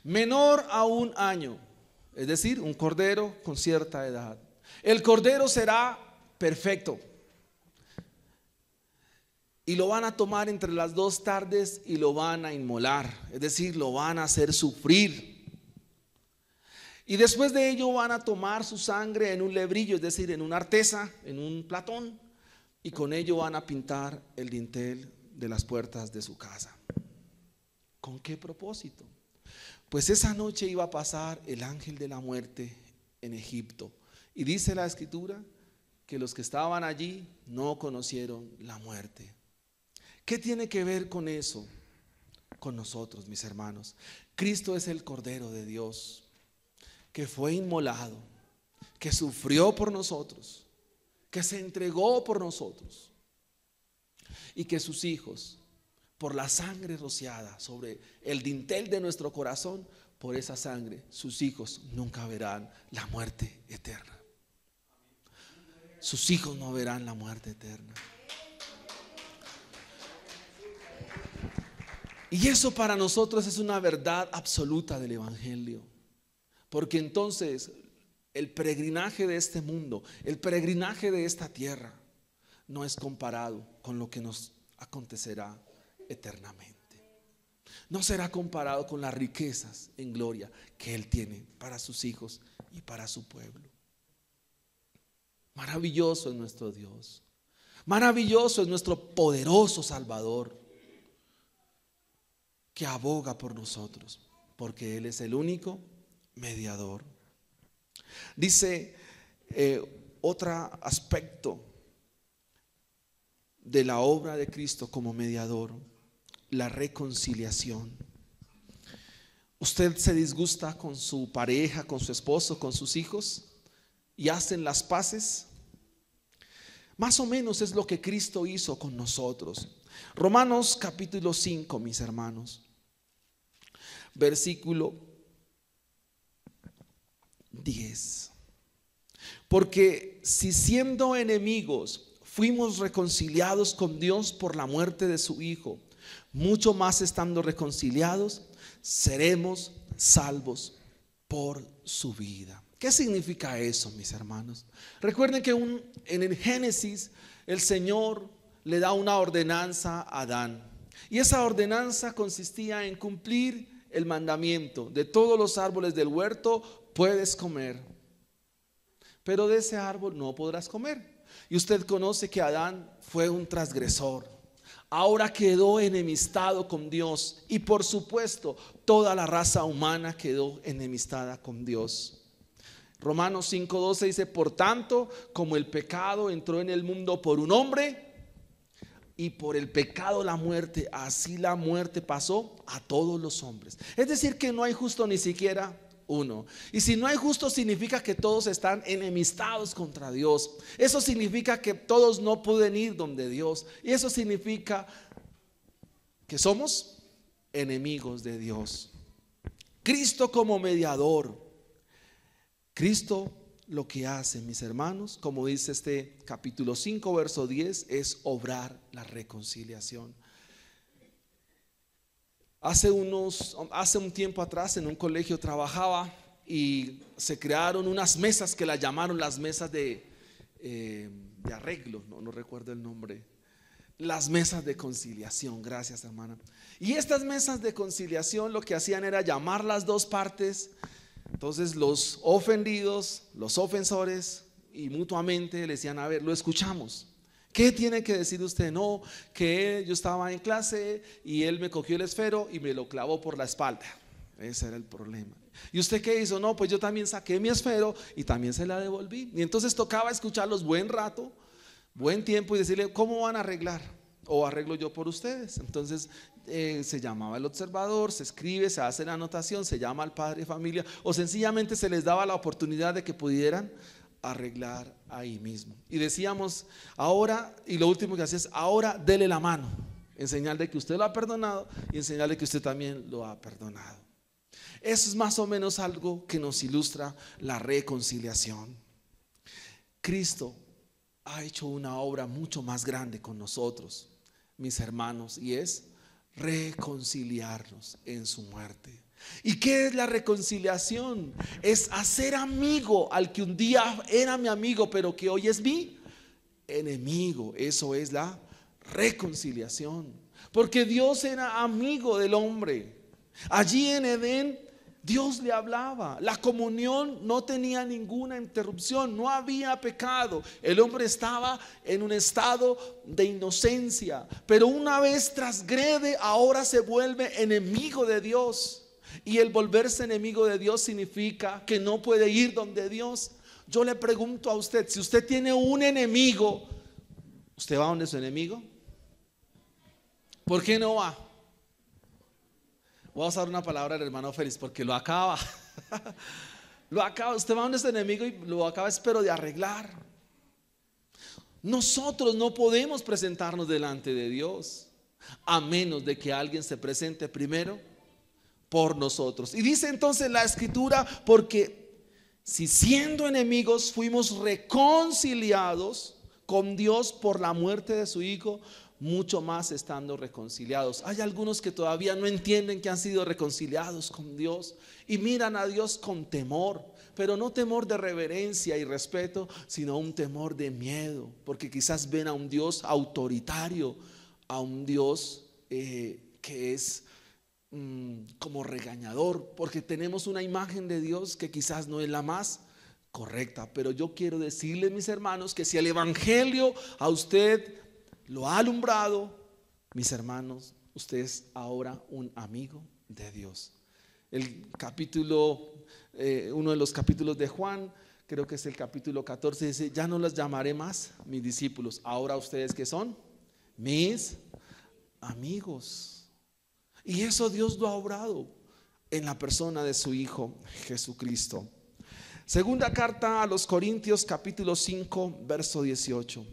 menor a 1 año, es decir, un cordero con cierta edad. El cordero será perfecto. y lo van a tomar entre las 2 tardes y lo van a inmolar, es decir, lo van a hacer sufrir. Y después de ello van a tomar su sangre en un lebrillo, es decir, en una artesa, en un platón, y con ello van a pintar el dintel de las puertas de su casa. ¿Con qué propósito? Pues esa noche iba a pasar el ángel de la muerte en Egipto. Y dice la escritura que los que estaban allí no conocieron la muerte. ¿Qué tiene que ver con eso? Con nosotros, mis hermanos. Cristo es el Cordero de Dios, que fue inmolado, que sufrió por nosotros, que se entregó por nosotros, y que sus hijos, por la sangre rociada sobre el dintel de nuestro corazón, por esa sangre, sus hijos nunca verán la muerte eterna. Sus hijos no verán la muerte eterna. Y eso para nosotros es una verdad absoluta del Evangelio. Porque entonces el peregrinaje de este mundo, el peregrinaje de esta tierra, no es comparado con lo que nos acontecerá eternamente. No será comparado con las riquezas en gloria que Él tiene para sus hijos y para su pueblo. Maravilloso es nuestro Dios. Maravilloso es nuestro poderoso Salvador, que aboga por nosotros, porque Él es el único mediador. Dice otro aspecto de la obra de Cristo como mediador: la reconciliación. ¿Usted se disgusta con su pareja, con su esposo, con sus hijos y hacen las paces? Más o menos es lo que Cristo hizo con nosotros. Romanos capítulo 5, mis hermanos, versículo 10. Porque si siendo enemigos fuimos reconciliados con Dios por la muerte de su Hijo, mucho más estando reconciliados seremos salvos por su vida. ¿Qué significa eso, mis hermanos? Recuerden que en el Génesis el Señor le da una ordenanza a Adán, y esa ordenanza consistía en cumplir el mandamiento: de todos los árboles del huerto puedes comer, pero de ese árbol no podrás comer. Y usted conoce que Adán fue un transgresor. Ahora quedó enemistado con Dios, y por supuesto toda la raza humana quedó enemistada con Dios. Romanos 5:12 dice: por tanto, como el pecado entró en el mundo por un hombre, y por el pecado la muerte, así la muerte pasó a todos los hombres. Es decir, que no hay justo ni siquiera uno. Y si no hay justo, significa que todos están enemistados contra Dios. Eso significa que todos no pueden ir donde Dios. Y eso significa que somos enemigos de Dios. Cristo como mediador. Cristo lo que hace, mis hermanos, como dice este capítulo 5, verso 10, es obrar la reconciliación. Hace un tiempo atrás en un colegio trabajaba y se crearon unas mesas que las llamaron las mesas de arreglo, no recuerdo el nombre, las mesas de conciliación. Gracias, hermana. Y estas mesas de conciliación lo que hacían era llamar las dos partes. Entonces los ofendidos, los ofensores, y mutuamente le decían: a ver, lo escuchamos. ¿Qué tiene que decir usted? No, que yo estaba en clase y él me cogió el esfero y me lo clavó por la espalda. Ese era el problema. ¿Y usted qué hizo? No, pues yo también saqué mi esfero y también se la devolví. Y entonces tocaba escucharlos buen rato, buen tiempo, y decirle: ¿cómo van a arreglar? ¿O arreglo yo por ustedes? Entonces se llamaba el observador, se escribe, se hace la anotación, se llama al padre de familia, o sencillamente se les daba la oportunidad de que pudieran arreglar ahí mismo. Y decíamos: ahora, y lo último que hacía es: ahora dele la mano, en señal de que usted lo ha perdonado y en señal de que usted también lo ha perdonado. Eso es más o menos algo que nos ilustra la reconciliación. Cristo ha hecho una obra mucho más grande con nosotros, mis hermanos, y es reconciliarnos en su muerte. ¿Y qué es la reconciliación? Es hacer amigo al que un día era mi amigo, pero que hoy es mi enemigo. Eso es la reconciliación. Porque Dios era amigo del hombre. Allí en Edén Dios le hablaba, la comunión no tenía ninguna interrupción, no había pecado. El hombre estaba en un estado de inocencia, pero una vez transgrede, ahora se vuelve enemigo de Dios. Y el volverse enemigo de Dios significa que no puede ir donde Dios. Yo le pregunto a usted, si usted tiene un enemigo, ¿usted va donde su enemigo? ¿Por qué no va? Voy a usar una palabra del hermano Félix porque lo acaba. Lo acaba. Usted va donde su enemigo y lo acaba, espero, de arreglar. Nosotros no podemos presentarnos delante de Dios a menos de que alguien se presente primero por nosotros. Y dice entonces la escritura, porque si siendo enemigos fuimos reconciliados con Dios por la muerte de su Hijo, mucho más estando reconciliados. Hay algunos que todavía no entienden que han sido reconciliados con Dios y miran a Dios con temor, pero no temor de reverencia y respeto, sino un temor de miedo, porque quizás ven a un Dios autoritario, a un Dios que es como regañador, porque tenemos una imagen de Dios que quizás no es la más correcta. Pero yo quiero decirles, mis hermanos, que si el evangelio a usted lo ha alumbrado, mis hermanos, usted es ahora un amigo de Dios. El capítulo, uno de los capítulos de Juan, creo que es el capítulo 14, dice: ya no los llamaré más mis discípulos, ahora ustedes que son mis amigos. Y eso Dios lo ha obrado en la persona de su Hijo Jesucristo. Segunda carta a los Corintios, capítulo 5, verso 18.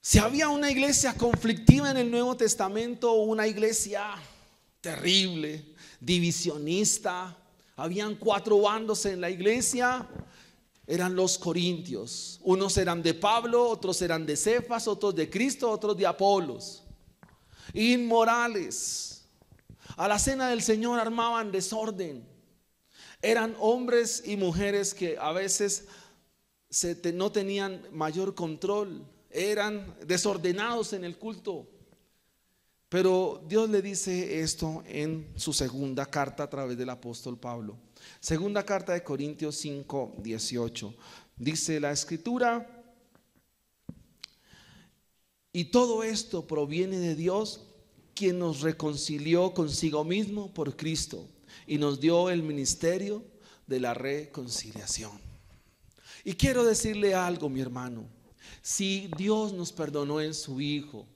Si había una iglesia conflictiva en el Nuevo Testamento, una iglesia terrible, divisionista, habían 4 bandos en la iglesia, eran los corintios. Unos eran de Pablo, otros eran de Cefas, otros de Cristo, otros de Apolos. Inmorales, a la cena del Señor armaban desorden. Eran hombres y mujeres que a veces no tenían mayor control, eran desordenados en el culto. Pero Dios le dice esto en su segunda carta a través del apóstol Pablo. Segunda carta de Corintios 5, 18. Dice la escritura: y todo esto proviene de Dios, quien nos reconcilió consigo mismo por Cristo y nos dio el ministerio de la reconciliación. Y quiero decirle algo, mi hermano. Si Dios nos perdonó en su Hijo,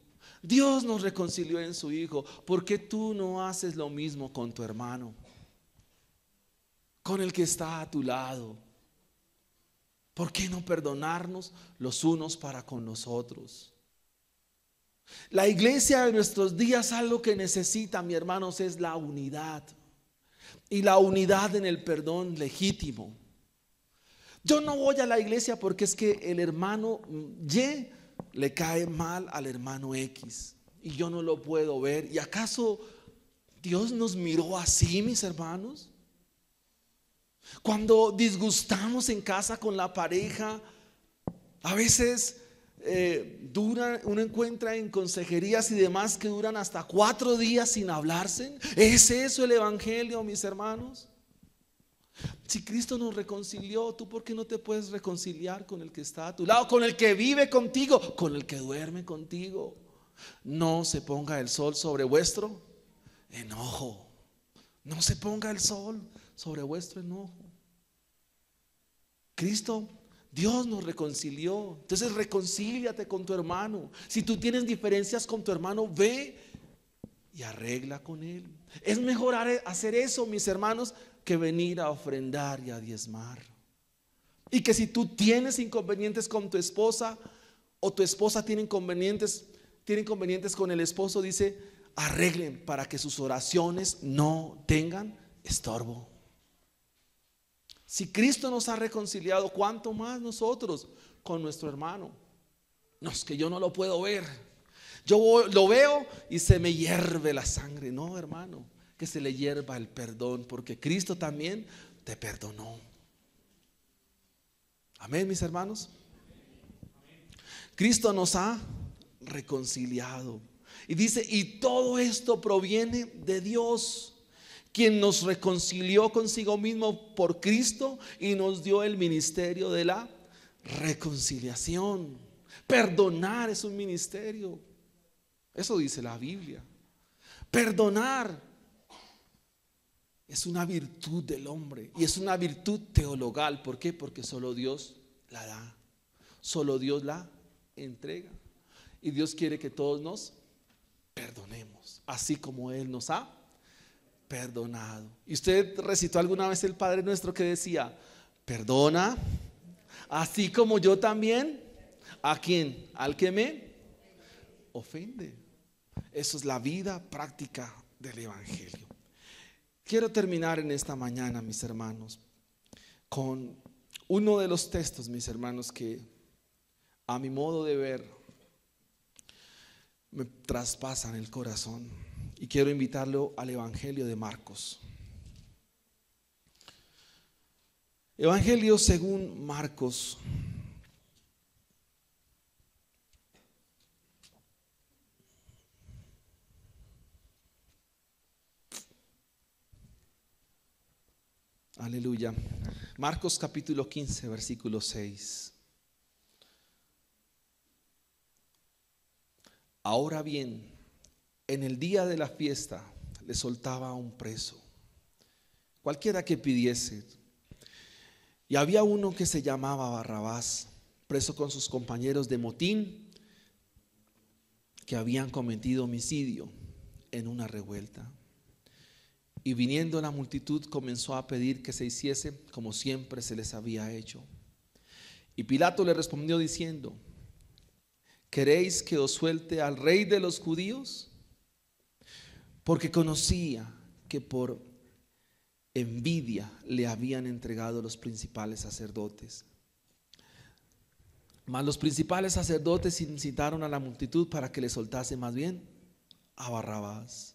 Dios nos reconcilió en su Hijo, ¿por qué tú no haces lo mismo con tu hermano? Con el que está a tu lado. ¿Por qué no perdonarnos los unos para con los otros? La iglesia de nuestros días, algo que necesita, mi hermanos, es la unidad. Y la unidad en el perdón legítimo. Yo no voy a la iglesia porque es que el hermano Y le cae mal al hermano X y yo no lo puedo ver. ¿Y acaso Dios nos miró así, mis hermanos? Cuando disgustamos en casa con la pareja, a veces uno encuentra en consejerías y demás que duran hasta 4 días sin hablarse. ¿Es eso el evangelio, mis hermanos? Si Cristo nos reconcilió, ¿tú por qué no te puedes reconciliar con el que está a tu lado, con el que vive contigo, con el que duerme contigo? No se ponga el sol sobre vuestro enojo. No se ponga el sol sobre vuestro enojo. Cristo, Dios nos reconcilió. Entonces reconcíliate con tu hermano. Si tú tienes diferencias con tu hermano, ve y arregla con él. Es mejor hacer eso, mis hermanos, que venir a ofrendar y a diezmar. Y que si tú tienes inconvenientes con tu esposa, o tu esposa tiene inconvenientes con el esposo, dice: arreglen para que sus oraciones no tengan estorbo. Si Cristo nos ha reconciliado, ¿cuánto más nosotros con nuestro hermano? No, es que yo no lo puedo ver. Yo lo veo y se me hierve la sangre. No, hermano, que se le hierva el perdón, porque Cristo también te perdonó. Amén, mis hermanos. Cristo nos ha reconciliado. Y dice, y todo esto proviene de Dios, quien nos reconcilió consigo mismo por Cristo y nos dio el ministerio de la reconciliación. Perdonar es un ministerio. Eso dice la Biblia. Perdonar es una virtud del hombre y es una virtud teologal. ¿Por qué? Porque solo Dios la da, solo Dios la entrega. Y Dios quiere que todos nos perdonemos, así como Él nos ha perdonado. ¿Y usted recitó alguna vez el Padre Nuestro que decía, perdona, así como yo también? ¿A quién? Al que me ofende. Eso es la vida práctica del Evangelio. Quiero terminar en esta mañana, mis hermanos, con uno de los textos, mis hermanos, que a mi modo de ver me traspasan el corazón. Y quiero invitarlo al Evangelio de Marcos. Evangelio según Marcos. Aleluya. Marcos capítulo 15, versículo 6. Ahora bien, en el día de la fiesta le soltaba a un preso, cualquiera que pidiese. Y había uno que se llamaba Barrabás, preso con sus compañeros de motín, que habían cometido homicidio en una revuelta. Y viniendo la multitud comenzó a pedir que se hiciese como siempre se les había hecho. Y Pilato le respondió diciendo, ¿queréis que os suelte al rey de los judíos? Porque conocía que por envidia le habían entregado los principales sacerdotes. Mas los principales sacerdotes incitaron a la multitud para que le soltase más bien a Barrabás.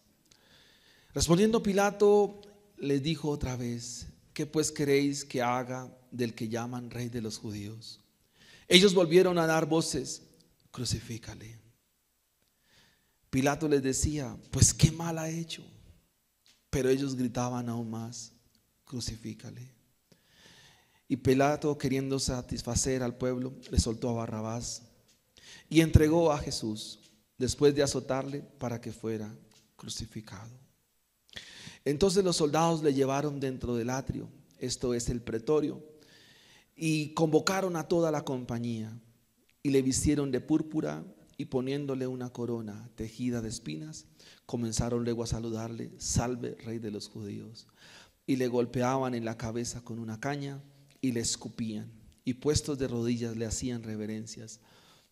Respondiendo Pilato les dijo otra vez, ¿qué pues queréis que haga del que llaman rey de los judíos? Ellos volvieron a dar voces, crucifícale. Pilato les decía, pues qué mal ha hecho. Pero ellos gritaban aún más, crucifícale. Y Pilato, queriendo satisfacer al pueblo, le soltó a Barrabás y entregó a Jesús después de azotarle para que fuera crucificado. Entonces los soldados le llevaron dentro del atrio, esto es el pretorio, y convocaron a toda la compañía y le vistieron de púrpura y poniéndole una corona tejida de espinas, comenzaron luego a saludarle, salve rey de los judíos, y le golpeaban en la cabeza con una caña y le escupían y puestos de rodillas le hacían reverencias.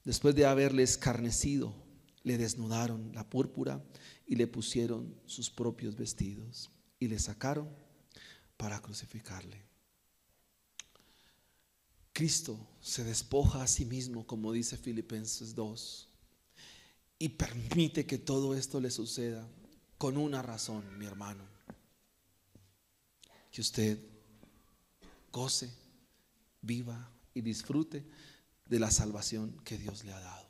Después de haberle escarnecido, le desnudaron la púrpura y le pusieron sus propios vestidos y le sacaron para crucificarle. Cristo se despoja a sí mismo, como dice Filipenses 2, y permite que todo esto le suceda con una razón, mi hermano: que usted goce, viva y disfrute de la salvación que Dios le ha dado.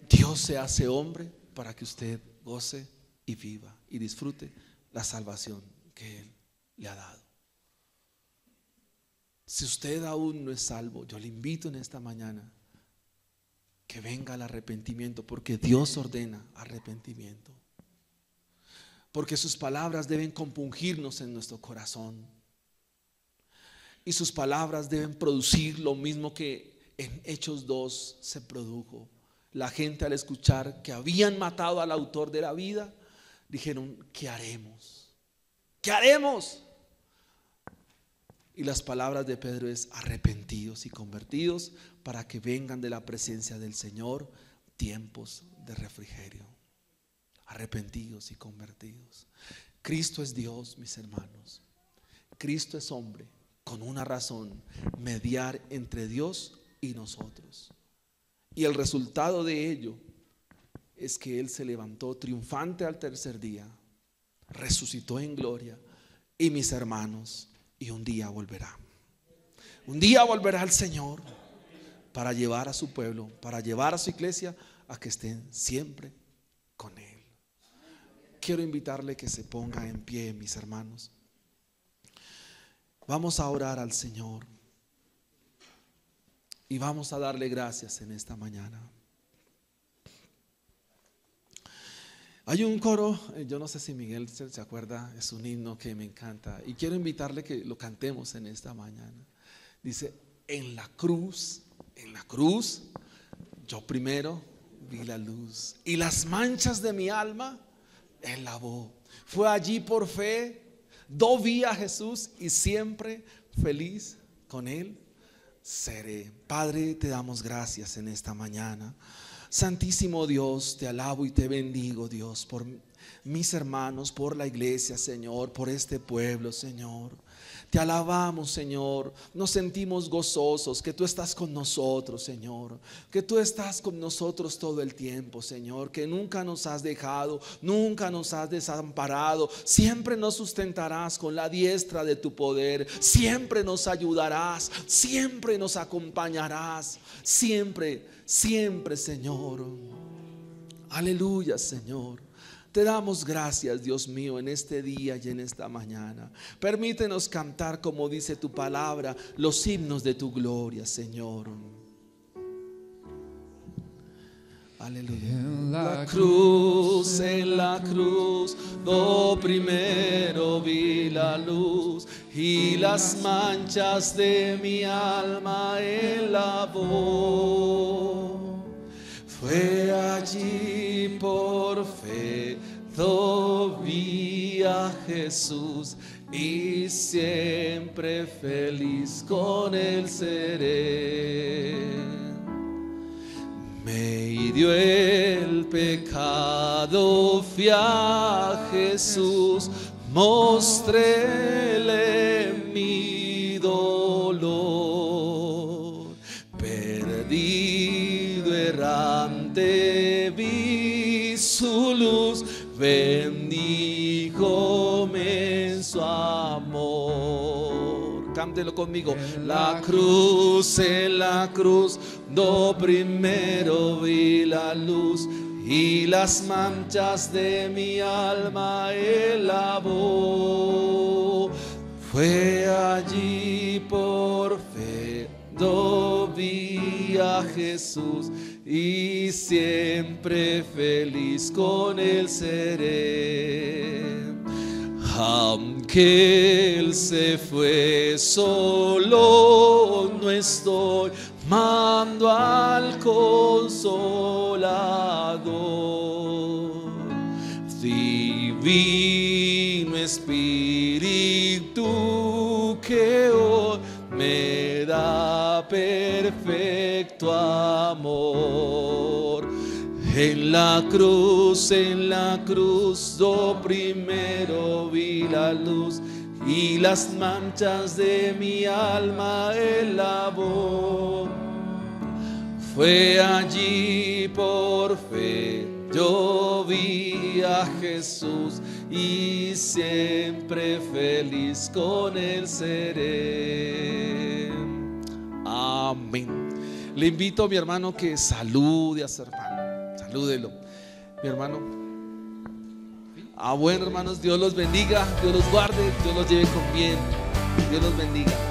Dios se hace hombre para que usted goce y viva y disfrute la salvación que Él le ha dado. Si usted aún no es salvo, yo le invito en esta mañana que venga al arrepentimiento, porque Dios ordena arrepentimiento, porque sus palabras deben compungirnos en nuestro corazón y sus palabras deben producir lo mismo que en Hechos 2 se produjo. La gente, al escuchar que habían matado al autor de la vida, dijeron, ¿qué haremos? ¿Qué haremos? Y las palabras de Pedro es arrepentidos y convertidos para que vengan de la presencia del Señor tiempos de refrigerio. Arrepentidos y convertidos. Cristo es Dios, mis hermanos. Cristo es hombre con una razón: mediar entre Dios y nosotros. Y el resultado de ello es que Él se levantó triunfante al tercer día, resucitó en gloria, y mis hermanos, y un día volverá. Un día volverá el Señor. para llevar a su pueblo, para llevar a su iglesia a que estén siempre con Él. Quiero invitarle que se ponga en pie, mis hermanos. Vamos a orar al Señor y vamos a darle gracias en esta mañana. Hay un coro, yo no sé si Miguel se acuerda, es un himno que me encanta y quiero invitarle que lo cantemos en esta mañana. Dice: en la cruz, yo primero vi la luz y las manchas de mi alma Él lavó. Fue allí por fe, vi a Jesús y siempre feliz con Él seré. Padre, te damos gracias en esta mañana. Santísimo Dios, te alabo y te bendigo, Dios, por mis hermanos, por la iglesia, Señor, por este pueblo, Señor. Te alabamos, Señor, nos sentimos gozosos que tú estás con nosotros, Señor, que tú estás con nosotros todo el tiempo, Señor, que nunca nos has dejado, nunca nos has desamparado, siempre nos sustentarás con la diestra de tu poder, siempre nos ayudarás, siempre nos acompañarás, siempre, siempre, Señor. Aleluya, Señor. Te damos gracias, Dios mío, en este día y en esta mañana. Permítenos cantar, como dice tu palabra, los himnos de tu gloria, Señor. Aleluya. En la cruz, yo primero vi la luz y las manchas de mi alma Él lavó. Fue allí por fe, vi a Jesús y siempre feliz con Él seré. Me hirió el pecado, fui a Jesús, mostréle mi dolor. Perdido, errante, vi su luz, bendíjome en su amor. Cántelo conmigo. En la cruz, yo primero vi la luz y las manchas de mi alma Él lavó. Fue allí por fe, yo vi a Jesús y siempre feliz con Él seré. Aunque Él se fue, solo no estoy, mando al Consolador. Divino Espíritu que hoy me da perfecto amor. En la cruz, yo primero vi la luz y las manchas de mi alma Él lavó. Fue allí por fe, yo vi a Jesús y siempre feliz con Él seré. Amén. Le invito a mi hermano que salude a su hermano. Salúdelo, mi hermano. Bueno, hermanos, Dios los bendiga, Dios los guarde, Dios los lleve con bien. Dios los bendiga.